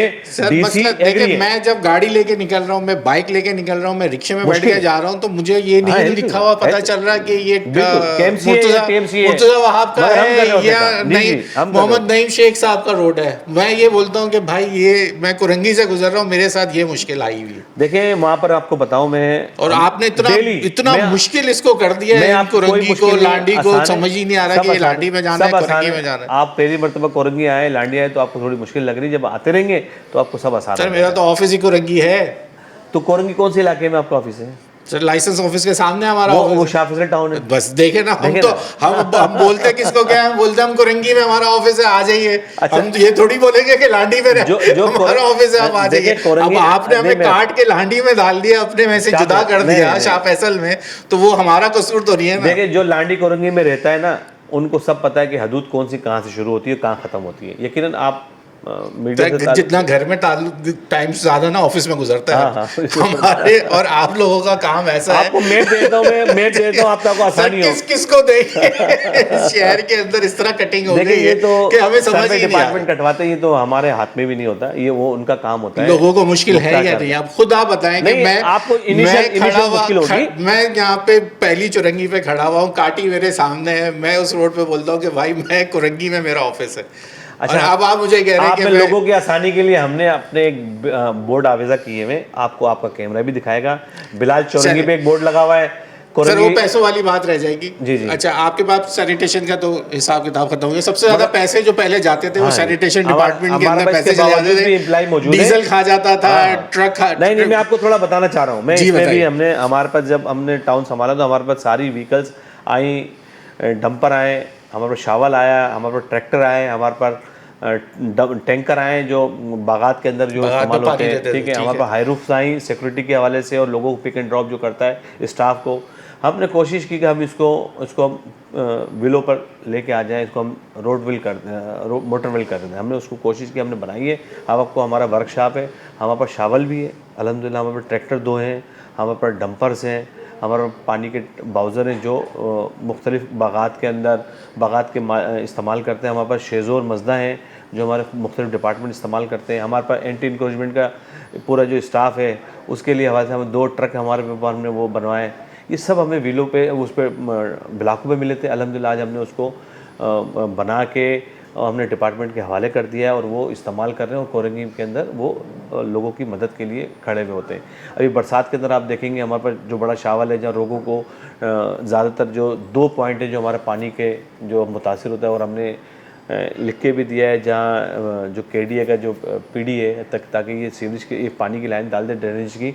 डीसी देखिए, मैं जब गाड़ी लेके निकल रहा हूँ, मैं बाइक लेके निकल रहा हूँ, मैं रिक्शे में बैठ के जा रहा हूँ, तो मुझे ये नहीं लिखा हुआ पता चल रहा कि ये मुर्तजा वहाब का है या नहीं मोहम्मद नईम शेख साहब का रोड है। मैं ये बोलता हूँ कि भाई ये मैं कुरंगी से गुजर रहा हूँ, मेरे साथ ये मुश्किल आई हुई है। देखिए वहाँ पर आपको बताऊँ मैं, और आपने इतना मुश्किल इसको कर दिया है कुरंगी को, लांडी को, समझ ही नहीं आ रहा कि ये लांडी में जाना है, कुरंगी में जाना है। आप पहली मर्तबा कुरंगी आए, लांडी आए तो आपको थोड़ी मुश्किल लग रही है, जब आते रहेंगे तो आपको सब आसान। सर मेरा तो ऑफिस ही कुरंगी है। तो कुरंगी कौन से इलाके में आपका ऑफिस है? सर लाइसेंस ऑफिस के सामने हमारा वो शाह फैसल टाउन है। बस देखे ना, हम बोलते किसको क्या है, बोलते हम कुरंगी में हमारा ऑफिस है, आ जाइए। हम ये थोड़ी बोलेंगे कि लांडी में हमारा ऑफिस है, आप आ जाइए। अब आपने हमें काट के लांडी में डाल दिया, अपने में से जुदा कर दिया शाह फैसल में, तो वो हमारा कसूर तो नहीं है ना। देखिए जो लांडी कुरंगी में रहता है ना, उनको सब पता है कि हदूद कौन सी कहाँ से शुरू होती है, कहाँ खत्म होती है। यकीनन आप जितना घर में टाइम ज्यादा ना ऑफिस में गुजरता है हमारे और आप लोगों का काम ऐसा है। आपको मैप देता हूं मैं, मैप देता हूं आपको आसानी हो। किसको देंगे शहर के अंदर इस तरह कटिंग हो गई है तो कि हमें समझ ही नहीं डिपार्टमेंट कटवाते हैं, ये तो हमारे हाथ में भी नहीं होता, ये वो उनका काम होता है। लोगों को मुश्किल है या नहीं, आप खुद आप बताएं कि मैं आपको इनिशियल मुश्किल होगी। मैं यहाँ पे पहली चुरंगी पे खड़ा हुआ हूँ, काटी मेरे सामने है, मैं उस रोड पे बोलता हूँ कि भाई मैं कुरंगी में मेरा ऑफिस है। अच्छा, अब आप मुझे कह रहे हैं कि लोगों की आसानी के लिए हमने अपने एक बोर्ड आवेजा किए हुए, आपको आपका कैमरा भी दिखाएगा। बिलाल चौरंगी पे एक बोर्ड लगा हुआ है। सर वो पैसों वाली बात रह जाएगी। जी जी। अच्छा, आपके पास सैनिटेशन का तो हिसाब किताब खत्म हो गया। सबसे ज्यादा पैसे जो पहले जाते थे वो सैनिटेशन डिपार्टमेंट के अंदर पैसे चले जाते थे, डीजल खा जाता था, ट्रक नहीं, मैं आपको थोड़ा बताना चाह रहा हूँ। मैं इसमें भी हमने हमारे पास जब हमने टाउन संभाला तो हमारे पास सारी व्हीकल्स आई, डंपर आए, हमारे पास शावल आया, हमारे पास ट्रैक्टर आए, हमारे पास टैंकर आए जो बागात के अंदर जो इस्तेमाल होते हैं। ठीक है, हमारे पास हाई रूफ्स आई सिक्योरिटी के हवाले से, और लोगों को पिक एंड ड्रॉप जो करता है स्टाफ को। हमने कोशिश की कि हम इसको व्हीलों पर लेके आ जाएं, इसको हम रोड व्हील कर मोटर व्हील कर दें। हमने उसको कोशिश की, हमने बनाई है। अब आपको हमारा वर्कशॉप है, हमारे पास शावल भी है अल्हम्दुलिल्लाह, हमारे पास ट्रैक्टर 2 हैं, हमारे पास डंपर्स हैं, हमारे पानी के बाउज़र हैं जो मुख्तलिफ बागात के अंदर बागात के इस्तेमाल करते हैं। हमारे पास शेज़ोर मज़दा हैं जो हमारे मुख्तलिफ डिपार्टमेंट इस्तेमाल करते हैं। हमारे पास एंटी इंक्रोचमेंट का पूरा जो स्टाफ है उसके लिए हमारे से हमें 2 ट्रक हमारे पास हमने वो बनवाए। ये सब हमें व्हीलों पे उस पर ब्लाकों पे मिले थे। अल्हम्दुलिल्लाह आज हमने उसको बना के हमने डिपार्टमेंट के हवाले कर दिया है और वो इस्तेमाल कर रहे हैं, और कोरंगी के अंदर वो लोगों की मदद के लिए खड़े हुए होते हैं। अभी बरसात के अंदर आप देखेंगे हमारे पास जो बड़ा शावल है जहाँ लोगों को ज़्यादातर जो 2 पॉइंट है जो हमारे पानी के जो मुतासिर होता है, और हमने लिख के भी दिया है जहाँ जो KDA का जो PD है ताकि ये सीवरेज के ये पानी की लाइन डाल दे ड्रेनेज की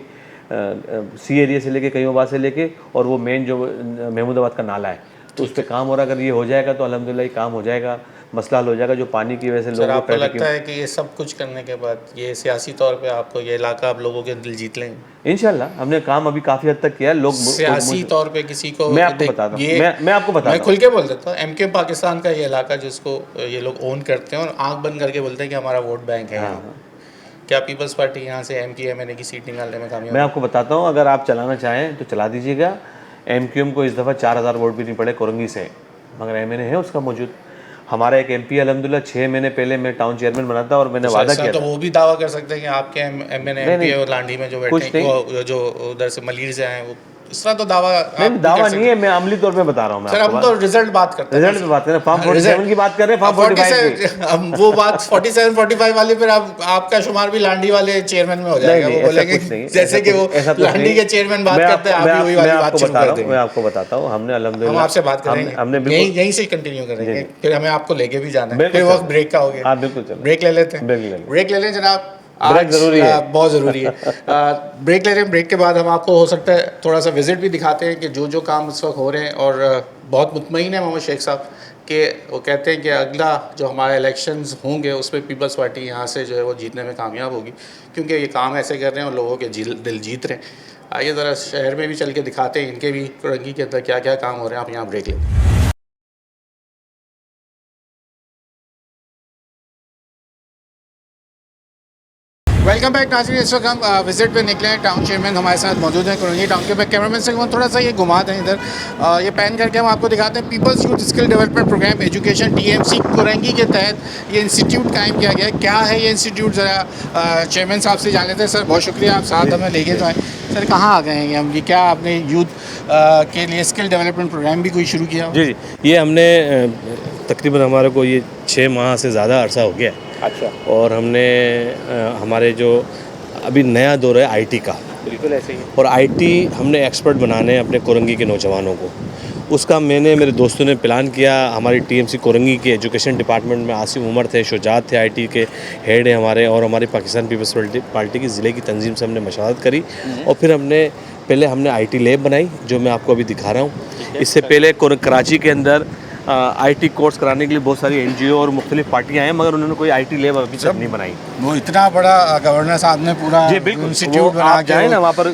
सी एरिया से लेके कईयोबाद से लेके, और वो मेन जो महमूदाबाद का नाला है तो उस पर काम हो रहा है। अगर ये हो जाएगा तो अल्हम्दुलिल्लाह ये काम हो जाएगा, मसला हल हो जाएगा जो पानी की वजह से लोगों को। आपको लगता है कि ये सब कुछ करने के बाद ये सियासी तौर पे आपको ये इलाका आप लोगों के दिल जीत लेंगे? इंशाल्लाह हमने काम अभी काफ़ी हद तक किया है। लोग सियासी तौर पे किसी को मैं आपको बताता हूँ, मैं आपको बताता हूँ, मैं खुल के बोल देता हूँ, MK पाकिस्तान का ये इलाका जिसको ये लोग ओन करते हैं और आंख बंद करके बोलते हैं कि हमारा वोट बैंक है। क्या पीपल्स पार्टी यहाँ से MK-MNA की सीट निकालने में कामयाब? मैं आपको बताता हूँ, अगर आप चलाना चाहें तो चला दीजिएगा। MQM को इस दफ़ा 4000 वोट भी नहीं पड़े कुरंगी से, मगर MNA है उसका मौजूद। हमारा एक MP अल्हम्दुलिल्लाह 6 महीने पहले मैं टाउन चेयरमैन बना था और मैंने वादा किया तो वो भी दावा कर सकते हैं कि आपके MNA MP और लांडी में जो बैठे हैं जो उधर से मलीर से आए, वो इस तरह तो दावा नहीं है। मैं अमली तौर पे बता रहा हूँ। सर हम तो रिजल्ट बात करते हैं, रिजल्ट पे बात कर रहे हैं, फॉर्म 47 की बात कर रहे हैं, फॉर्म 45 की। हम वो बात 47 45 वाली फिर आपका शुमार भी लांडी वाले चेयरमैन में हो जाएगा। वो बोलेंगे जैसे कि वो लांडी के चेयरमैन बात करते हैं, आप भी वही वाली बात शुरू कर देंगे। मैं आपको बताता हूँ, हमने अल्हम्दुलिल्लाह हम आपसे बात करेंगे, हमने यहीं से कंटिन्यू करेंगे, फिर हमें आपको लेके भी जाना है, फिर वक्त ब्रेक का हो गया। बिल्कुल, ब्रेक ले लेते हैं, ब्रेक ले लें जनाब। ब्रेक ज़रूरी है। बहुत ज़रूरी है। ब्रेक ले रहे हैं, ब्रेक के बाद हम आपको हो सकता है थोड़ा सा विज़िट भी दिखाते हैं कि जो जो काम इस वक्त हो रहे हैं। और बहुत मुतमईन है मोहम्मद शेख साहब कि वो कहते हैं कि अगला जो हमारे इलेक्शंस होंगे उसमें पीपल्स पार्टी यहाँ से जो है वो जीतने में कामयाब होगी, क्योंकि ये काम ऐसे कर रहे हैं और लोगों के दिल जीत रहे हैं। आइए ज़रा शहर में भी चल के दिखाते हैं इनके भी कुरंगी के अंदर क्या क्या काम हो रहे हैं। आप यहाँ ब्रेक लें। वेलकम बैक नाज़रीन। इस वक्त हम विजिट पे निकले हैं। टाउन चेयरमैन हमारे साथ मौजूद हैं कुरंगी टाउन के। कैमरामैन से थोड़ा सा ये घुमाते हैं इधर, ये पैन करके हम आपको दिखाते हैं। People's youth skill development program education TMC Korangi के तहत ये इंस्टीट्यूट कायम किया गया है। क्या है ये इंस्टीट्यूट, ज़रा चेयरमैन साहब से जान लेते हैं। सर बहुत शुक्रिया, आप साथ हमें लेके तो आए। सर कहाँ आ गए हैं हम, ये क्या आपने यूथ के लिए स्किल डेवलपमेंट प्रोग्राम भी कोई शुरू किया? जी, ये हमने तकरीबन हमारे को ये 6 माह से ज़्यादा अरसा हो गया है। अच्छा, और हमने हमारे जो अभी नया दौर है IT का, बिल्कुल ऐसे ही है। और IT हमने एक्सपर्ट बनाने हैं अपने कोरंगी के नौजवानों को। उसका मैंने मेरे दोस्तों ने प्लान किया। हमारी TMC कोरंगी के एजुकेशन डिपार्टमेंट में आसिफ उमर थे, शुजात थे, IT के हेड हैं हमारे, और हमारी पाकिस्तान पीपल्स पार्टी की ज़िले की तंजीम से हमने मशवरत करी। और फिर पहले हमने IT लैब बनाई, जो मैं आपको अभी दिखा रहा हूँ। इससे पहले कराची के अंदर IT कोर्स कराने के लिए बहुत सारी NGO और मुख्तलिफ पार्टियाँ हैं, मगर उन्होंने कोई IT लैब अभी तक नहीं बनाई। वो इतना बड़ा गवर्नर साहब ने पूरा इंस्टीट्यूट बना आप जाए ना वहाँ पर,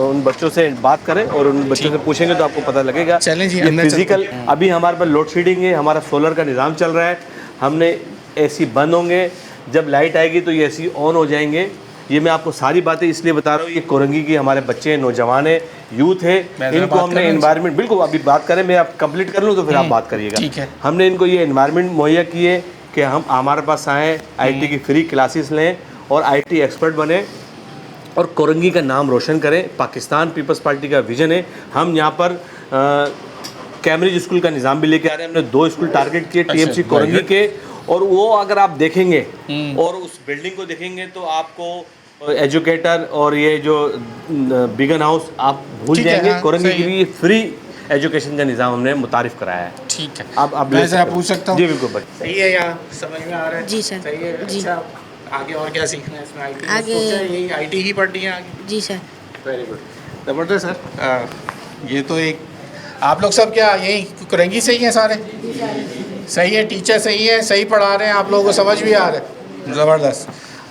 उन बच्चों से बात करें और उन बच्चों से पूछेंगे तो आपको पता लगेगा। चलें जी, फिजिकल अभी हमारे पास लोड शेडिंग है, हमारा सोलर का निज़ाम चल रहा है। हमने AC बंद होंगे, जब लाइट आएगी तो ये AC ऑन हो जाएंगे। ये मैं आपको सारी बातें इसलिए बता रहा हूँ, ये कोरंगी के हमारे बच्चे हैं, नौजवान हैं, यूथ है, इनको हमने एनवायरनमेंट, बिल्कुल अभी बात करें, मैं आप कंप्लीट कर लूँ तो फिर आप बात करिएगा। ठीक है। हमने इनको ये एनवायरनमेंट मुहैया किए कि हम हमारे पास आएँ, IT की फ्री क्लासेस लें और IT एक्सपर्ट बने और कोरंगी का नाम रोशन करें। पाकिस्तान पीपल्स पार्टी का विजन है। हम यहाँ पर कैम्ब्रिज स्कूल का निज़ाम भी लेके आ रहे हैं। हमने 2 स्कूल टारगेट किए TMC कोरंगी के, और वो अगर आप देखेंगे और उस बिल्डिंग को देखेंगे तो आपको एजुकेटर और ये जो बिगन हाउस आप भूल जाएंगे। कोरंगी के लिए फ्री एजुकेशन का निज़ाम हमने मुतारिफ कराया है। ठीक है, आप मैं ज़रा पूछ सकता हूँ? जी बिल्कुल, सही है, यहाँ समझ में आ रहा है? जी सर। सही है। जी। अच्छा, आगे और क्या सीखना है इसमें? IT आगे यही IT ही पढ़नी है आगे? जी सर। वेरी गुड, ज़बरदस्त सर। ये तो एक, आप लोग सब क्या यही कुरंगी से ही हैं सारे? सही है, टीचर सही है, सही पढ़ा रहे हैं, आप लोगों को समझ भी आ रहा है, ज़बरदस्त।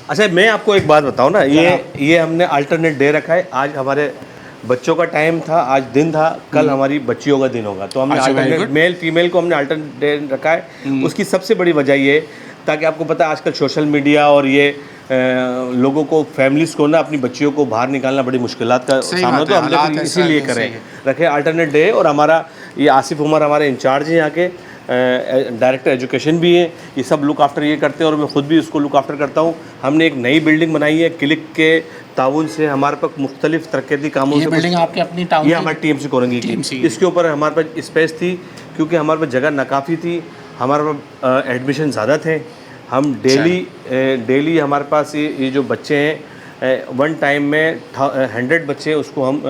अच्छा, मैं आपको एक बात बताऊं ना, ये हमने अल्टरनेट डे रखा है। आज हमारे बच्चों का टाइम था, आज दिन था, कल हमारी बच्चियों का दिन होगा, तो हमने अल्टरनेट मेल फीमेल को हमने अल्टरनेट डे रखा है। उसकी सबसे बड़ी वजह ये, ताकि आपको पता है आजकल सोशल मीडिया और ये लोगों को, फैमिलीज़ को ना अपनी बच्चियों को बाहर निकालना बड़ी मुश्किलात का सामना, तो हमने इसीलिए करें रखे अल्टरनेट डे। और हमारा ये आसिफ उमर हमारे इंचार्ज हैं यहाँ के, डायरेक्टर एजुकेशन भी है, ये सब लुक आफ्टर ये करते हैं और मैं ख़ुद भी उसको लुक आफ्टर करता हूँ। हमने एक नई बिल्डिंग बनाई है, क्लिक के ताउन से हमारे पास मुख्तलिफ तरक्याती कामों से। बिल्डिंग आपकी अपनी टाउन? ये हमारी TMC कोरंगी की। इसके ऊपर हमारे पास स्पेस थी, क्योंकि हमारे पास जगह नाकाफ़ी थी, हमारे पास एडमिशन ज़्यादा थे। हम डेली हमारे पास ये जो बच्चे हैं, वन टाइम में 100 बच्चे, उसको हम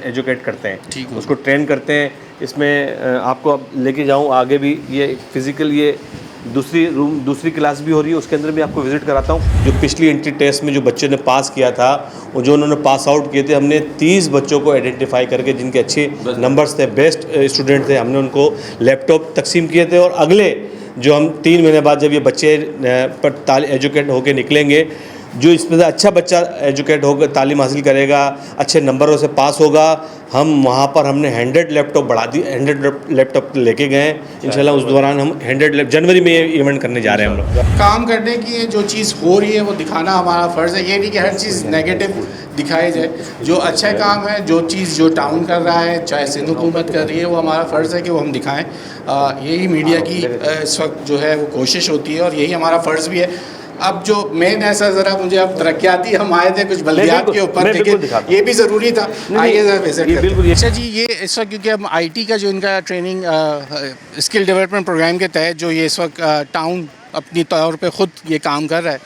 एजुकेट करते हैं, उसको ट्रेन करते हैं। इसमें आपको अब लेके जाऊँ आगे भी, ये फिज़िकल ये दूसरी क्लास भी हो रही है, उसके अंदर भी आपको विज़िट कराता हूँ। जो पिछली एंट्री टेस्ट में जो बच्चों ने पास किया था, और जो उन्होंने पास आउट किए थे, हमने 30 बच्चों को आइडेंटिफाई करके, जिनके अच्छे नंबर्स थे, बेस्ट स्टूडेंट थे, हमने उनको लैपटॉप तकसीम किए थे। और अगले जो हम 3 महीने बाद जब ये बच्चे एजुकेट होकर निकलेंगे, जो इसमें से अच्छा बच्चा एजुकेट होकर तालीम हासिल करेगा, अच्छे नंबरों से पास होगा, हम वहाँ पर हमने 100 लैपटॉप बढ़ा दी, 100 लैपटॉप लेके गए। इंशाल्लाह उस दौरान हम 100 जनवरी में ये इवेंट करने जा रहे हैं हम लोग। काम करने की जो चीज़ हो रही है वो दिखाना हमारा फ़र्ज़ है। ये नहीं कि हर चीज़ नेगेटिव दिखाई जाए। जो अच्छा काम है, जो चीज़ जो टाउन कर रहा है, चाहे सिंध हुकूमत कर रही है, वो हमारा फ़र्ज़ है कि वो हम दिखाएँ। यही मीडिया की इस वक्त जो है वो कोशिश होती है, और यही हमारा फ़र्ज़ भी है। अब जो मेन है सर, ज़रा मुझे अब तरक्याती हम आए थे कुछ बल्दियात के ऊपर, लेकिन ये भी ज़रूरी था। आइए ज़रा विजिट करते हैं। अच्छा जी, ये इस वक्त क्योंकि हम IT का जो इनका ट्रेनिंग स्किल डेवलपमेंट प्रोग्राम के तहत जो ये इस वक्त टाउन अपनी तौर पे ख़ुद ये काम कर रहा है,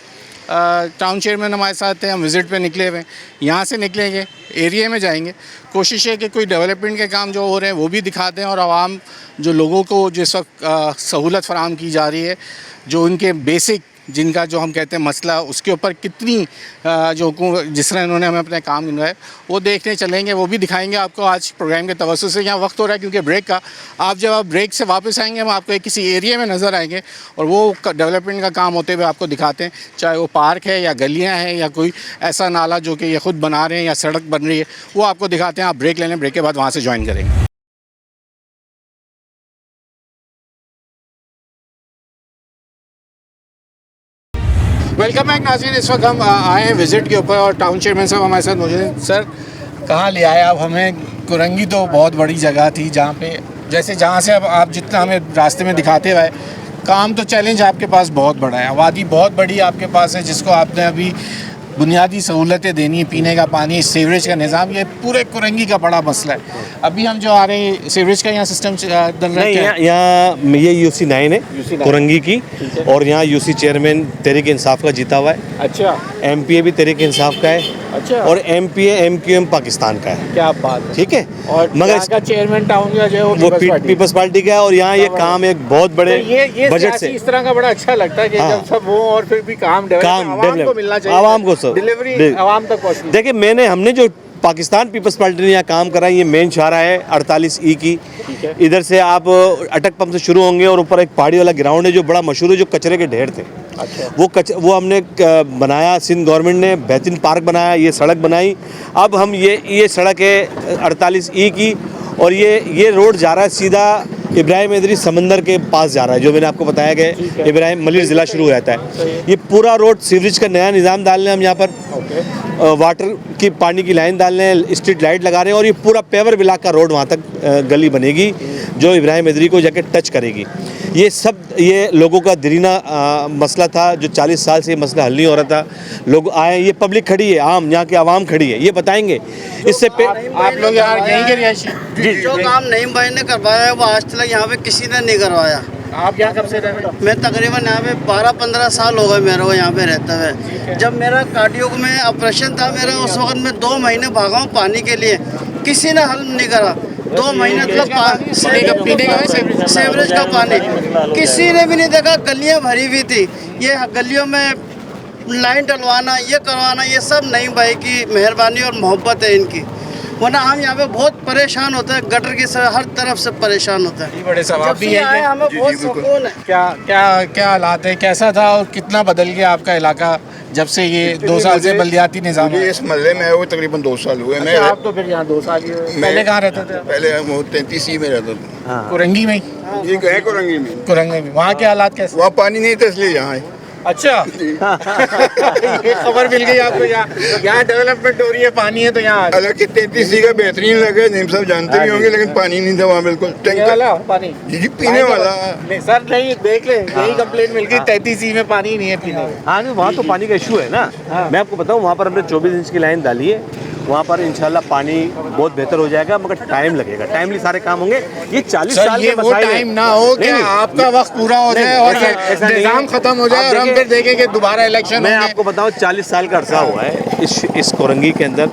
टाउन चेयरमैन हमारे साथ हैं, हम विज़िट पे निकले हुए हैं। यहाँ से निकलेंगे, एरिया में जाएंगे, कोशिश है कि कोई डेवलपमेंट के काम जो हो रहे हैं वो भी दिखा दें, और आवाम जो लोगों को जिस वक्त सहूलत फराहम की जा रही है, जो उनके बेसिक जिनका जो हम कहते हैं मसला, उसके ऊपर कितनी जो जिस तरह इन्होंने हमें अपना काम गिनवाया वो देखने चलेंगे, वो भी दिखाएंगे आपको आज प्रोग्राम के तवज्जो से। यहाँ वक्त हो रहा है क्योंकि ब्रेक का, जब आप ब्रेक से वापस आएंगे हम आपको किसी एरिया में नज़र आएंगे और वो डेवलपमेंट का काम होते हुए आपको दिखाते हैं, चाहे वो पार्क है या गलियाँ हैं या कोई ऐसा नाला जो कि ये खुद बना रहे हैं या सड़क बन रही है, वो आपको दिखाते हैं। आप ब्रेक ले लें, ब्रेक के बाद वहाँ से ज्वाइन करेंगे। वेलकम बैक नाज़रीन, इस वक्त हम आए हैं विज़िट के ऊपर और टाउन चेयरमैन साहब हमारे साथ मौजूद हैं। सर, कहाँ ले आए आप हमें? कुरंगी तो बहुत बड़ी जगह थी जहाँ पे जहाँ से अब आप जितना हमें रास्ते में दिखाते हुए काम, तो चैलेंज आपके पास बहुत बड़ा है, आबादी बहुत बड़ी आपके पास है, जिसको आपने अभी बुनियादी सहूलतें देनी है, पीने का पानी, सीवरेज का निज़ाम, ये पूरे कुरंगी का बड़ा मसला है। अभी हम जो आ रहे हैं सीवरेज का यहाँ सिस्टम नहीं, यहाँ ये यूसी 9 है कुरंगी की, और यहाँ यूसी चेयरमैन तहरीक इंसाफ का जीता हुआ है। अच्छा। एमपीए भी तहरीक इंसाफ का है। अच्छा। और एमपीए एमक्यूएम पाकिस्तान का है। क्या बात है। ठीक है। और मगर इसका चेयरमैन टाउन का जो है वो पीपल्स पार्टी का है, और यहाँ ये काम एक बहुत बड़े ये बजट से इस तरह का बड़ा अच्छा लगता है कि जब सब हो और फिर भी काम डेवलप को मिलना चाहिए, आवाम को डिलीवरी आवाम तक पहुंचनी। देखिए, हमने जो पाकिस्तान पीपल्स पार्टी ने यहाँ काम करा है, ये मेन शाहरा है 48E की। इधर से आप अटक पंप से शुरू होंगे और ऊपर एक पहाड़ी वाला ग्राउंड है जो बड़ा मशहूर है, जो कचरे के ढेर थे। अच्छा। वो हमने बनाया, सिंध गवर्नमेंट ने बेहतरीन पार्क बनाया, ये सड़क बनाई। अब हम ये सड़क है 48E की, और ये रोड जा रहा है सीधा इब्राहिम हैदरी समंदर के पास जा रहा है, जो मैंने आपको बताया कि इब्राहिम मलिर ज़िला शुरू हो जाता है। ये पूरा रोड सीवरेज का नया निज़ाम डाल रहे हैं हम यहाँ पर, वाटर की पानी की लाइन डाल रहे हैं, स्ट्रीट लाइट लगा रहे हैं, और ये पूरा पेवर ब्लॉक का रोड वहाँ तक गली बनेगी जो इब्राहिम हैदरी को जाके टच करेगी। ये लोगों का दरीना मसला था, जो 40 साल से ये मसला हल नहीं हो रहा था। लोग आए, ये पब्लिक खड़ी है, यहाँ की आवाम खड़ी है, ये बताएंगे। इससे आप लोग यहीं के रिहायशी जी, जो काम नईम भाई ने करवाया है वो आज तक यहाँ पे किसी ने नहीं करवाया। आप यहाँ कब से रह रहे हैं? मैं तकरीबन यहाँ पे 12-15 साल हो गए मेरे को यहाँ पे रहते हुए। जब मेरा कार्डियो में ऑपरेशन था मेरा, उस वक्त मैं 2 महीने भागा हूँ पानी के लिए, किसी ने हल नहीं करा। 2 महीने तक सीवरेज का पानी किसी ने भी नहीं देखा। गलियाँ भरी हुई थी, ये गलियों में लाइन डलवाना, ये करवाना, ये सब नईम भाई की मेहरबानी और मोहब्बत है इनकी, वरना हम यहाँ पे बहुत परेशान होते हैं, गटर की हर तरफ से परेशान होते हैं। बड़े सवाब भी है, हमें बहुत सुकून है। क्या हालात है, कैसा था और कितना बदल गया आपका इलाका जब से ये 2 साल से बल्दियाती निज़ाम है? इस महल्ले में आए हुए तकरीबन 2 साल हुए। मैं आप तो फिर यहाँ 2 साल ही हुए। पहले कहाँ रहते थे? पहले 33E में रहता था। कुरंगी में? ये है कुरंगी में। कुरंगी में वहाँ के हालात कैसे? वहाँ पानी नहीं था इसलिए यहाँ है। अच्छा। ये खबर मिल गई आपको, यहाँ डेवलपमेंट हो रही है, पानी है तो यहाँ। हालांकि 33E का बेहतरीन लगा, नीम साहब जानते भी होंगे, लेकिन पानी नहीं था वहाँ बिल्कुल। पानी जी पीने वाला। सर नहीं, देख ले, यही कंप्लेंट मिल गई, 33E में पानी नहीं है पीने। हाँ नहीं, वहाँ तो पानी का इशू है ना। मैं आपको बताऊँ, वहाँ पर हमने 24 इंच की लाइन डाली है, वहाँ पर इंशाल्लाह पानी बहुत बेहतर हो जाएगा, मगर टाइम लगेगा, टाइमली सारे काम होंगे। ये 40 साल ये वो टाइम ना हो कि आपका वक्त पूरा हो जाए और निज़ाम खत्म हो जाए और हम फिर देखें कि दोबारा इलेक्शन। मैं आपको बताऊँ, 40 साल का अरसा हुआ है इस कुरंगी के अंदर।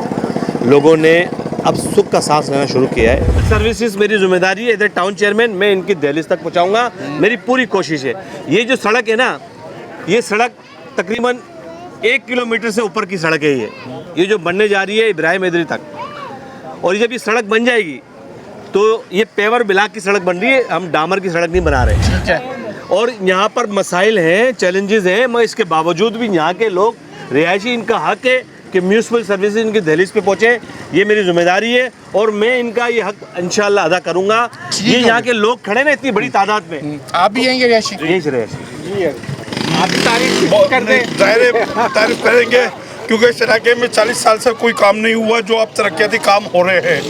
लोगों ने अब सुख का सांस लेना शुरू किया है। सर्विसेज मेरी जिम्मेदारी है, इधर टाउन चेयरमैन, मैं इनकी दहलीज तक पहुँचाऊँगा, मेरी पूरी कोशिश है। ये जो सड़क है ना, ये सड़क तकरीबन 1 किलोमीटर से ऊपर की सड़क है। ये जो बनने जा रही है इब्राहिम हैदरी तक, और जब ये सड़क बन जाएगी तो ये पेवर ब्लॉक की सड़क बन रही है, हम डामर की सड़क नहीं बना रहे। ठीक है। और यहाँ पर मसाइल हैं, चैलेंजेस हैं, मगर इसके बावजूद भी यहाँ के लोग रिहायशी, इनका हक है कि म्यूनसिपल सर्विसेज इनकी दहलीज पे पहुँचे। ये मेरी जिम्मेदारी है और मैं इनका ये हक इंशाल्लाह अदा करूँगा। ये यहाँ के लोग खड़े ना इतनी बड़ी तादाद में। आप भी यहीं के रिहायशी? यहीं से रिहायशी। आप तारीफ कर दें। तारीफ करेंगे क्योंकि इस इलाके में 40 साल से कोई काम नहीं हुआ, जो अब तरक्याती काम हो रहे हैं।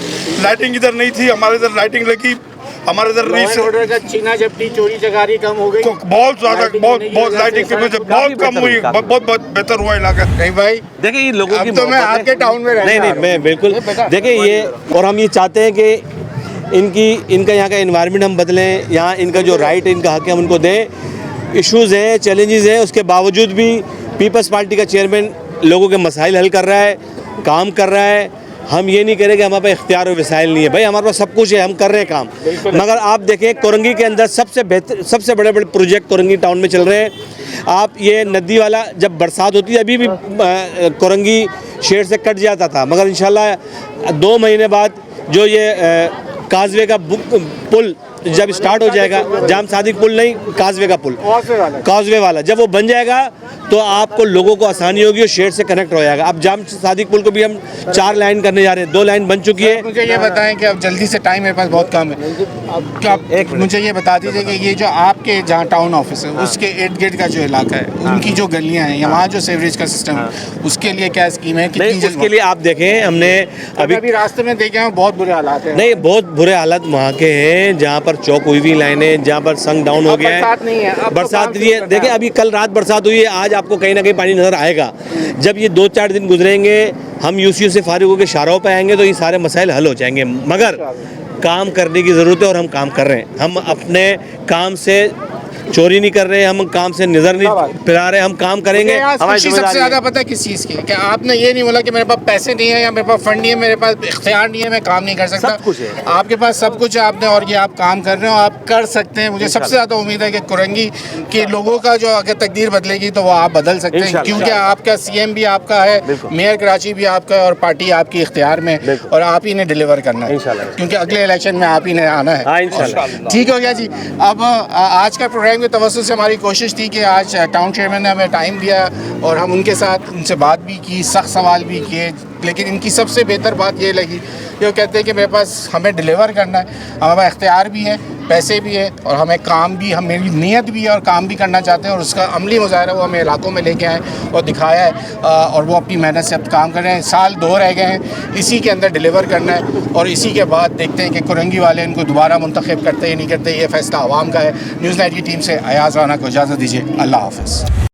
लाइटिंग इधर नहीं थी, हमारे इधर लाइटिंग लगी, हमारे इधर ऑर्डर का छीना झपटी, चोरी चकारी कम हो गई, बहुत ज्यादा, बहुत लाइटिंग की वजह से बहुत कम हुई, बहुत बेहतर हुआ इलाका। नहीं भाई, देखिए ये लोगों की तो मैं आपके टाउन में रहता नहीं, मैं बिल्कुल, देखिए ये, और हम ये चाहते हैं कि इनका यहाँ का एनवायरनमेंट हम बदलें, यहाँ इनका जो राइट है, इनका हक है, हम उनको दें। इश्यूज़ हैं, चैलेंजेस हैं, उसके बावजूद भी पीपल्स पार्टी का चेयरमैन लोगों के मसाइल हल कर रहा है, काम कर रहा है। हम ये नहीं करें कि हमारे पास इख्तियार और वसाइल नहीं है। भाई हमारे पास सब कुछ है, हम कर रहे हैं काम। मगर आप देखें कोरंगी के अंदर सबसे बड़े बड़े प्रोजेक्ट कोरंगी टाउन में चल रहे हैं। आप ये नदी वाला जब बरसात होती है, अभी भी कोरंगी शेर से कट जाता था, मगर इंशाल्लाह 2 महीने बाद जो ये काजवे का पुल जब स्टार्ट हो जाएगा, जाम सादिक पुल नहीं, काजवे का पुल, काजवे वाला जब वो बन जाएगा तो आपको लोगों को आसानी होगी और शहर से कनेक्ट हो जाएगा। अब जाम सादिक पुल को भी हम 4 लाइन करने जा रहे हैं, 2 लाइन बन चुकी है। मुझे ये बताएं कि अब जल्दी से, टाइम मेरे पास बहुत कम है, क्या मुझे ये बता दीजिए कि ये जो आपके जहाँ टाउन ऑफिस है उसके इर्द गिर्द का जो इलाका है, उनकी जो गलियाँ हैं, यहाँ जो सीवरेज का सिस्टम है, उसके लिए क्या स्कीम है? नहीं, उसके लिए आप देखें, हमने अभी रास्ते में देखे हैं बहुत बुरे हालात हैं। नहीं, बहुत बुरे हालात वहाँ के हैं, जहाँ पर चौक हुई हुई लाइनें, जहाँ पर संग डाउन हो गया है। बरसात नहीं है, बरसात नहीं है। देखिए अभी कल रात बरसात हुई है, आज आपको कहीं ना कहीं पानी नज़र आएगा। जब ये 2-4 दिन गुजरेंगे, हम यूसीयू से फारिग होकर शाहराह पे आएंगे तो ये सारे मसाइल हल हो जाएंगे। मगर काम करने की ज़रूरत है और हम काम कर रहे हैं। हम अपने काम से चोरी नहीं कर रहे हैं, हम काम से नजर नहीं फिरा रहे, हम काम करेंगे। खुशी सबसे ज़्यादा पता है किस चीज़ की? कि आपने ये नहीं बोला कि मेरे पास पैसे नहीं है या मेरे पास फंड नहीं है, मेरे पास इख्तियार नहीं है, मैं काम नहीं कर सकता। सब कुछ है आपके पास, सब कुछ है आपने, और ये आप काम कर रहे हो, आप कर सकते हैं। मुझे सबसे ज़्यादा उम्मीद है कि कुरंगी के लोगों का जो अगर तकदीर बदलेगी तो वो आप बदल सकते हैं, क्योंकि आपका CM भी आपका है, मेयर कराची भी आपका है और पार्टी आपकी इख्तियार में, और आप ही ने डिलीवर करना है, क्योंकि अगले इलेक्शन में आप ही ने आना है। ठीक हो गया जी। अब आज का प्रोग्राम के तवज्जुह से हमारी कोशिश थी कि आज टाउन चेयरमैन ने हमें टाइम दिया और हम उनसे बात भी की, सख्त सवाल भी किए, लेकिन इनकी सबसे बेहतर बात ये लगी कि वो कहते हैं कि मेरे पास, हमें डिलीवर करना है, हमारे पास इख्तियार भी है, पैसे भी है और हमें काम भी, हम मेरी नीयत भी है और काम भी करना चाहते हैं, और उसका अमली मुजाहरा वो हमें इलाकों में लेके आए और दिखाया है, और वो अपनी मेहनत से अब काम कर रहे हैं। साल 2 रह गए हैं, इसी के अंदर डिलीवर करना है और इसी के बाद देखते हैं कि कुरंगी वाले इनको दोबारा मुंतखब करते या नहीं करते। ये फैसला आवाम का है। न्यूज़ 9 की टीम से अयाज राना को इजाज़त दीजिए। अल्लाह हाफ़िज़।